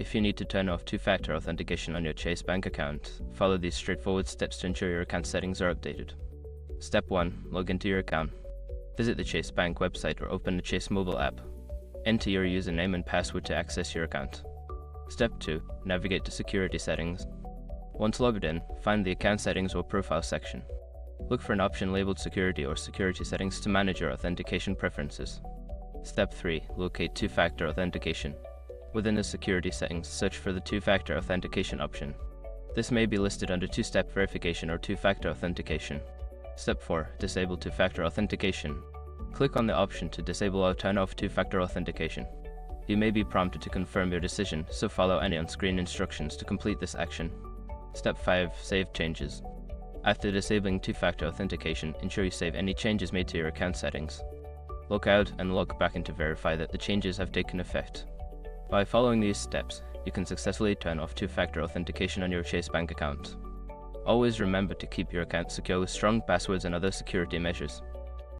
If you need to turn off two-factor authentication on your Chase bank account, follow these straightforward steps to ensure your account settings are updated. Step 1. Log into your account. Visit the Chase Bank website or open the Chase mobile app. Enter your username and password to access your account. Step 2. Navigate to Security Settings. Once logged in, find the Account Settings or Profile section. Look for an option labeled Security or Security Settings to manage your authentication preferences. Step 3. Locate two-factor authentication. Within the Security Settings, search for the two-factor authentication option. This may be listed under two-step verification or two-factor authentication. Step 4. Disable two-factor authentication. Click on the option to disable or turn off two-factor authentication. You may be prompted to confirm your decision, so follow any on-screen instructions to complete this action. Step 5. Save changes. After disabling two-factor authentication, ensure you save any changes made to your account settings. Log out and log back in to verify that the changes have taken effect. By following these steps, you can successfully turn off two-factor authentication on your Chase Bank account. Always remember to keep your account secure with strong passwords and other security measures.